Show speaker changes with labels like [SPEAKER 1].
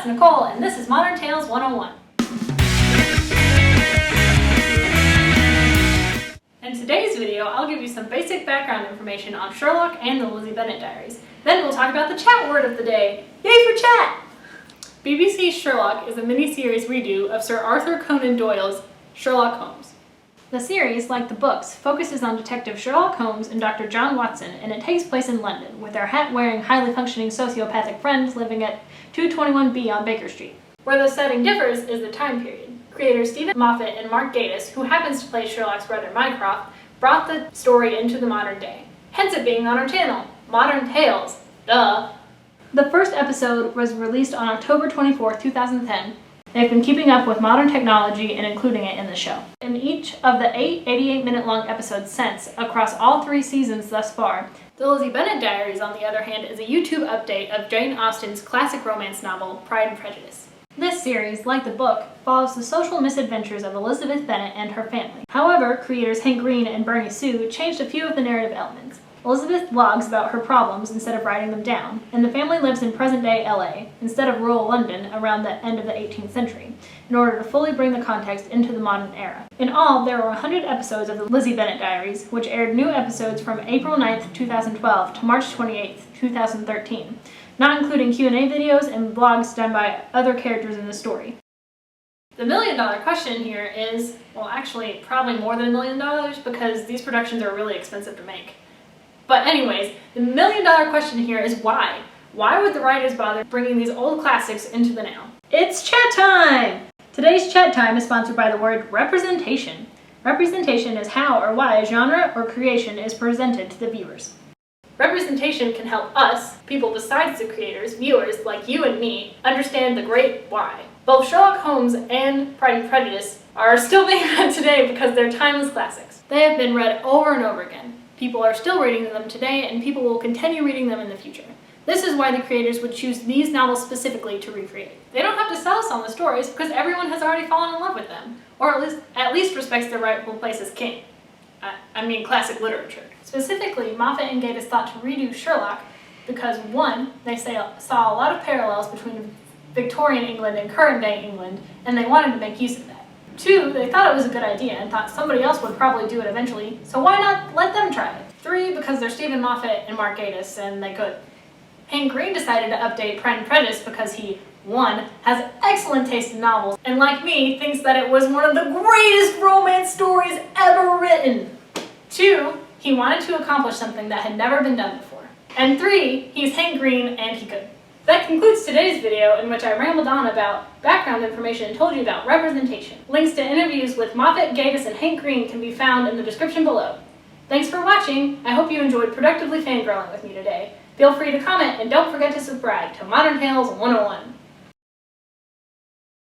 [SPEAKER 1] That's Nicole, and this is Modern Tales 101. In today's video, I'll give you some basic background information on Sherlock and the Lizzie Bennet diaries. Then we'll talk about the chat word of the day. Yay for chat! BBC's Sherlock is a mini-series redo of Sir Arthur Conan Doyle's Sherlock Holmes. The series, like the books, focuses on Detective Sherlock Holmes and Dr. John Watson, and it takes place in London, with their hat-wearing, highly functioning sociopathic friends living at 221B on Baker Street. Where the setting differs is the time period. Creators Stephen Moffat and Mark Gatiss, who happens to play Sherlock's brother Mycroft, brought the story into the modern day. Hence it being on our channel, Modern Tales. Duh! The first episode was released on October 24, 2010. They've been keeping up with modern technology and including it in the show. In each of the 8 88-minute-long episodes since, across all 3 seasons thus far, the Lizzie Bennet Diaries, on the other hand, is a YouTube update of Jane Austen's classic romance novel, Pride and Prejudice. This series, like the book, follows the social misadventures of Elizabeth Bennet and her family. However, creators Hank Green and Bernie Sue changed a few of the narrative elements. Elizabeth blogs about her problems instead of writing them down, and the family lives in present-day LA instead of rural London around the end of the 18th century, in order to fully bring the context into the modern era. In all, there were 100 episodes of the Lizzie Bennet Diaries, which aired new episodes from April 9th, 2012 to March 28th, 2013, not including Q&A videos and blogs done by other characters in the story. The million-dollar question here is, well, actually, probably more than $1 million because these productions are really expensive to make. But anyways, the million-dollar question here is why? Why would the writers bother bringing these old classics into the now? It's chat time! Today's chat time is sponsored by the word representation. Representation is how or why a genre or creation is presented to the viewers. Representation can help us, people besides the creators, viewers like you and me, understand the great why. Both Sherlock Holmes and Pride and Prejudice are still being read today because they're timeless classics. They have been read over and over again. People are still reading them today, and people will continue reading them in the future. This is why the creators would choose these novels specifically to recreate. They don't have to sell us on the stories because everyone has already fallen in love with them, or at least respects their rightful place as king. I mean classic literature. Specifically, Moffat and Gatiss thought to redo Sherlock because 1, they saw a lot of parallels between Victorian England and current-day England, and they wanted to make use of that. 2, they thought it was a good idea and thought somebody else would probably do it eventually, so why not let them try it? 3, because they're Stephen Moffat and Mark Gatiss, and they could. Hank Green decided to update Pride and Prejudice because he, 1, has excellent taste in novels, and like me, thinks that it was one of the greatest romance stories ever written. 2, he wanted to accomplish something that had never been done before. And 3, he's Hank Green and he could. That concludes today's video, in which I rambled on about background information and told you about representation. Links to interviews with Moffat, Gatiss, and Hank Green can be found in the description below. Thanks for watching. I hope you enjoyed productively fangirling with me today. Feel free to comment and don't forget to subscribe to Modern Tales 101.